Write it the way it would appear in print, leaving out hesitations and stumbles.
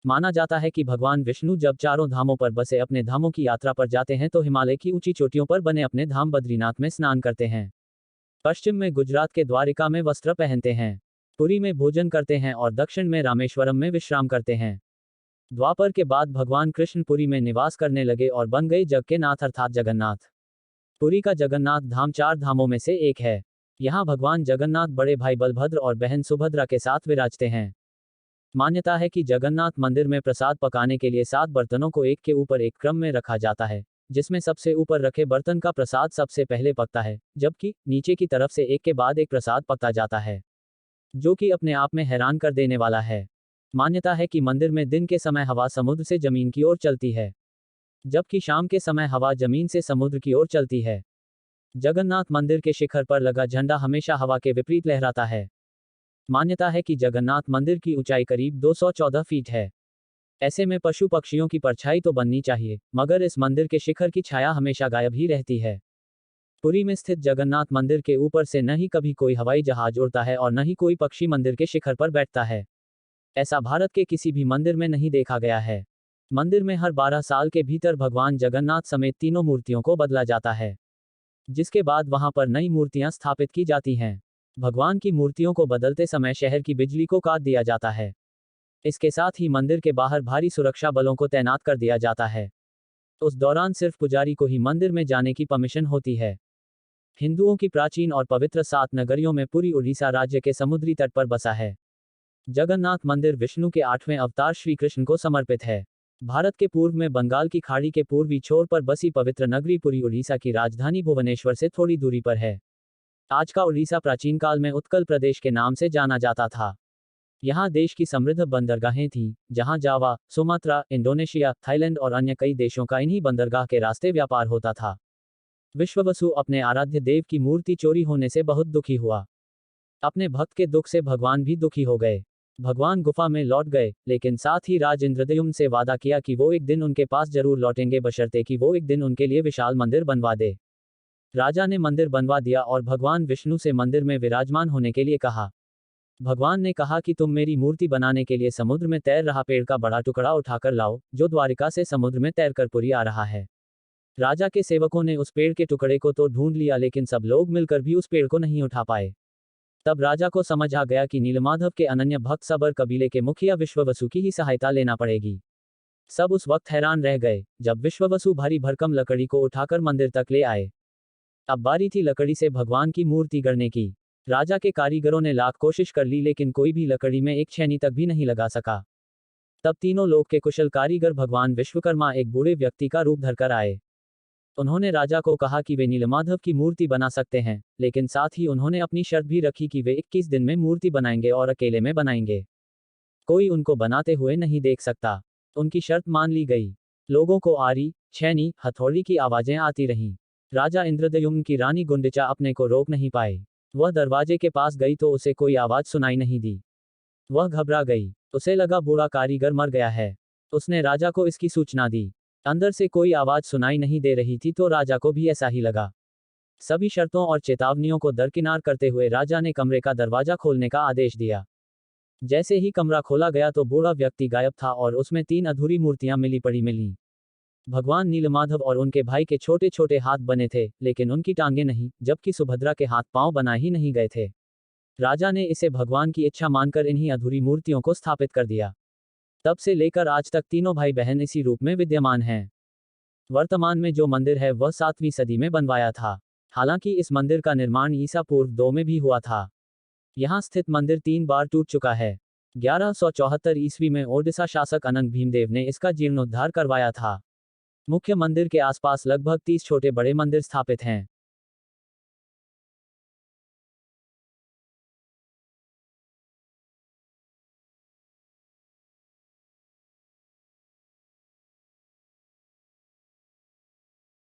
माना जाता है कि भगवान विष्णु जब चारों धामों पर बसे अपने धामों की यात्रा पर जाते हैं तो हिमालय की ऊंची चोटियों पर बने अपने धाम बद्रीनाथ में स्नान करते हैं। पश्चिम में गुजरात के द्वारिका में वस्त्र पहनते हैं। पुरी में भोजन करते हैं और दक्षिण में रामेश्वरम में विश्राम करते हैं। द्वापर के बाद भगवान कृष्ण पुरी में निवास करने लगे और बन गए जग के नाथ अर्थात जगन्नाथ। पुरी का जगन्नाथ धाम 4 धामों में से एक है। यहाँ भगवान जगन्नाथ बड़े भाई बलभद्र और बहन सुभद्रा के साथ विराजते हैं। मान्यता है कि जगन्नाथ मंदिर में प्रसाद पकाने के लिए 7 बर्तनों को एक के ऊपर एक क्रम में रखा जाता है, जिसमें सबसे ऊपर रखे बर्तन का प्रसाद सबसे पहले पकता है, जबकि नीचे की तरफ से एक के बाद एक प्रसाद पकता जाता है, जो कि अपने आप में हैरान कर देने वाला है। मान्यता है कि मंदिर में दिन के समय हवा समुद्र से जमीन की ओर चलती है, जबकि शाम के समय हवा जमीन से समुद्र की ओर चलती है। जगन्नाथ मंदिर के शिखर पर लगा झंडा हमेशा हवा के विपरीत लहराता है। मान्यता है कि जगन्नाथ मंदिर की ऊंचाई करीब 214 फीट है। ऐसे में पशु पक्षियों की परछाई तो बननी चाहिए, मगर इस मंदिर के शिखर की छाया हमेशा गायब ही रहती है। पुरी में स्थित जगन्नाथ मंदिर के ऊपर से न ही कभी कोई हवाई जहाज उड़ता है और न ही कोई पक्षी मंदिर के शिखर पर बैठता है। ऐसा भारत के किसी भी मंदिर में नहीं देखा गया है। मंदिर में हर 12 साल के भीतर भगवान जगन्नाथ समेत तीनों मूर्तियों को बदला जाता है, जिसके बाद वहां पर नई मूर्तियां स्थापित की जाती हैं। भगवान की मूर्तियों को बदलते समय शहर की बिजली को काट दिया जाता है। इसके साथ ही मंदिर के बाहर भारी सुरक्षा बलों को तैनात कर दिया जाता है। उस दौरान सिर्फ पुजारी को ही मंदिर में जाने की परमिशन होती है। हिंदुओं की प्राचीन और पवित्र 7 नगरियों में पुरी उड़ीसा राज्य के समुद्री तट पर बसा है। जगन्नाथ मंदिर विष्णु के 8वें अवतार श्री कृष्ण को समर्पित है। भारत के पूर्व में बंगाल की खाड़ी के पूर्वी छोर पर बसी पवित्र नगरी पुरी उड़ीसा की राजधानी भुवनेश्वर से थोड़ी दूरी पर है। आज का उड़ीसा प्राचीन काल में उत्कल प्रदेश के नाम से जाना जाता था। यहाँ देश की समृद्ध बंदरगाहें थीं, जहाँ जावा, सुमात्रा, इंडोनेशिया, थाईलैंड और अन्य कई देशों का इन्हीं बंदरगाह के रास्ते व्यापार होता था। विश्ववसु अपने आराध्य देव की मूर्ति चोरी होने से बहुत दुखी हुआ। अपने भक्त के दुख से भगवान भी दुखी हो गए। भगवान गुफा में लौट गए, लेकिन साथ ही राज इंद्रद्युम्न से वादा किया कि वो एक दिन उनके पास जरूर लौटेंगे बशर्ते कि वो एक दिन उनके लिए विशाल मंदिर बनवा दे। राजा ने मंदिर बनवा दिया और भगवान विष्णु से मंदिर में विराजमान होने के लिए कहा। भगवान ने कहा कि तुम मेरी मूर्ति बनाने के लिए समुद्र में तैर रहा पेड़ का बड़ा टुकड़ा उठाकर लाओ, जो द्वारिका से समुद्र में तैरकर पुरी आ रहा है। राजा के सेवकों ने उस पेड़ के टुकड़े को तो ढूंढ लिया, लेकिन सब लोग मिलकर भी उस पेड़ को नहीं उठा पाए। तब राजा को समझ आ गया कि नीलमाधव के अनन्य भक्त सबर कबीले के मुखिया विश्ववसु की ही सहायता लेना पड़ेगी। सब उस वक्त हैरान रह गए, जब विश्ववसु भारी भरकम लकड़ी को उठाकर मंदिर तक ले आए। अब बारी थी लकड़ी से भगवान की मूर्ति गढ़ने की। राजा के कारीगरों ने लाख कोशिश कर ली, लेकिन कोई भी लकड़ी में एक छेनी तक भी नहीं लगा सका। तब तीनों लोक के कुशल कारीगर भगवान विश्वकर्मा एक बूढ़े व्यक्ति का रूप धरकर आए। उन्होंने राजा को कहा कि वे नीलमाधव की मूर्ति बना सकते हैं, लेकिन साथ ही उन्होंने अपनी शर्त भी रखी कि वे 21 दिन में मूर्ति बनाएंगे और अकेले में बनाएंगे। कोई उनको बनाते हुए नहीं देख सकता। उनकी शर्त मान ली गई। लोगों को आरी, छेनी, हथौड़ी की आवाजें आती रहीं। राजा इंद्रद्युम्न की रानी गुंडिचा अपने को रोक नहीं पाई। वह दरवाजे के पास गई तो उसे कोई आवाज सुनाई नहीं दी। वह घबरा गई। उसे लगा बूढ़ा कारीगर मर गया है। उसने राजा को इसकी सूचना दी। अंदर से कोई आवाज सुनाई नहीं दे रही थी तो राजा को भी ऐसा ही लगा। सभी शर्तों और चेतावनियों को दरकिनार करते हुए राजा ने कमरे का दरवाजा खोलने का आदेश दिया। जैसे ही कमरा खोला गया तो बूढ़ा व्यक्ति गायब था और उसमें 3 अधूरी मूर्तियां मिलीं। भगवान नीलमाधव और उनके भाई के छोटे छोटे हाथ बने थे, लेकिन उनकी टांगें नहीं, जबकि सुभद्रा के हाथ पांव बना ही नहीं गए थे। राजा ने इसे भगवान की इच्छा मानकर इन्हीं अधूरी मूर्तियों को स्थापित कर दिया। तब से लेकर आज तक तीनों भाई बहन इसी रूप में विद्यमान हैं। वर्तमान में जो मंदिर है वह 7वीं सदी में बनवाया था। हालांकि इस मंदिर का निर्माण ईसा पूर्व 2 में भी हुआ था। यहाँ स्थित मंदिर 3 बार टूट चुका है। 1174 ईस्वी में ओडिशा शासक अनंग भीमदेव ने इसका जीर्णोद्धार करवाया था। मुख्य मंदिर के आसपास लगभग 30 छोटे बड़े मंदिर स्थापित हैं।